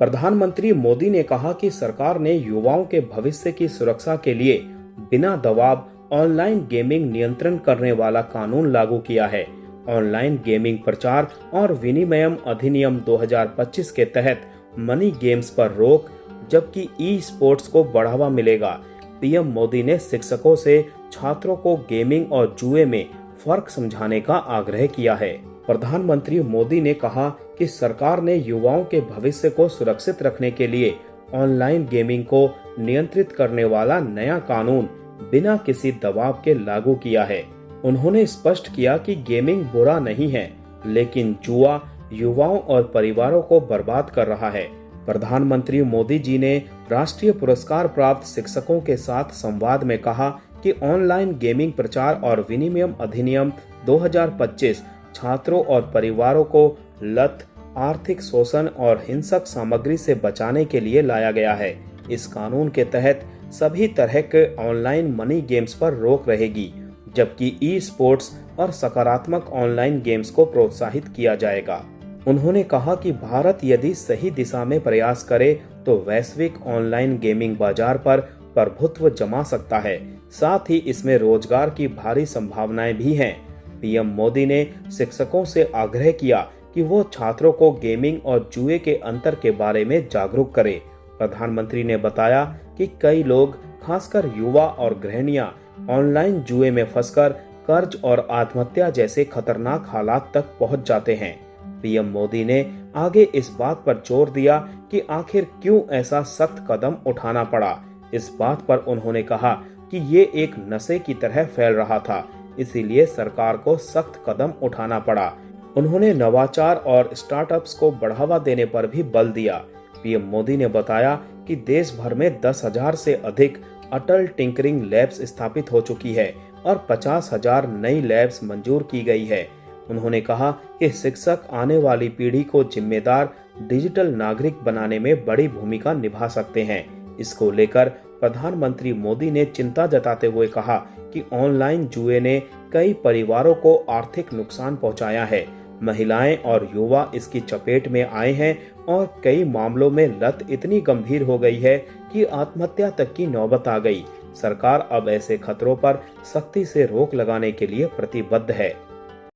प्रधानमंत्री मोदी ने कहा कि सरकार ने युवाओं के भविष्य की सुरक्षा के लिए बिना दबाव ऑनलाइन गेमिंग नियंत्रण करने वाला कानून लागू किया है। ऑनलाइन गेमिंग प्रचार और विनिमय अधिनियम 2025 के तहत मनी गेम्स पर रोक, जबकि ई स्पोर्ट्स को बढ़ावा मिलेगा। पीएम मोदी ने शिक्षकों से छात्रों को गेमिंग और जुए में फर्क समझाने का आग्रह किया है। प्रधानमंत्री मोदी ने कहा कि सरकार ने युवाओं के भविष्य को सुरक्षित रखने के लिए ऑनलाइन गेमिंग को नियंत्रित करने वाला नया कानून बिना किसी दबाव के लागू किया है। उन्होंने स्पष्ट किया कि गेमिंग बुरा नहीं है, लेकिन जुआ युवाओं और परिवारों को बर्बाद कर रहा है। प्रधानमंत्री मोदी जी ने राष्ट्रीय पुरस्कार प्राप्त शिक्षकों के साथ संवाद में कहा कि ऑनलाइन गेमिंग प्रचार और विनिमय अधिनियम 2025 छात्रों और परिवारों को लत, आर्थिक शोषण और हिंसक सामग्री से बचाने के लिए लाया गया है। इस कानून के तहत सभी तरह के ऑनलाइन मनी गेम्स पर रोक रहेगी, जबकि ई स्पोर्ट्स और सकारात्मक ऑनलाइन गेम्स को प्रोत्साहित किया जाएगा। उन्होंने कहा कि भारत यदि सही दिशा में प्रयास करे तो वैश्विक ऑनलाइन गेमिंग बाजार पर प्रभुत्व जमा सकता है। साथ ही इसमें रोजगार की भारी संभावनाएं भी हैं। पीएम मोदी ने शिक्षकों से आग्रह किया कि वो छात्रों को गेमिंग और जुए के अंतर के बारे में जागरूक करें। प्रधानमंत्री ने बताया कि कई लोग, खासकर युवा और गृहिणियां, ऑनलाइन जुए में फंसकर कर्ज और आत्महत्या जैसे खतरनाक हालात तक पहुंच जाते हैं। पीएम मोदी ने आगे इस बात पर जोर दिया कि आखिर क्यों ऐसा सख्त कदम उठाना पड़ा। इस बात पर उन्होंने कहा कि ये एक नशे की तरह फैल रहा था, इसीलिए सरकार को सख्त कदम उठाना पड़ा। उन्होंने नवाचार और स्टार्टअप्स को बढ़ावा देने पर भी बल दिया। पीएम मोदी ने बताया कि देश भर में 10,000 से अधिक अटल टिंकरिंग लैब्स स्थापित हो चुकी है और 50,000 नई लैब्स मंजूर की गई है। उन्होंने कहा कि शिक्षक आने वाली पीढ़ी को जिम्मेदार डिजिटल नागरिक बनाने में बड़ी भूमिका निभा सकते हैं। इसको लेकर प्रधानमंत्री मोदी ने चिंता जताते हुए कहा कि ऑनलाइन जुए ने कई परिवारों को आर्थिक नुकसान पहुंचाया है। महिलाएं और युवा इसकी चपेट में आए हैं और कई मामलों में लत इतनी गंभीर हो गई है कि आत्महत्या तक की नौबत आ गई। सरकार अब ऐसे खतरों पर सख्ती से रोक लगाने के लिए प्रतिबद्ध है।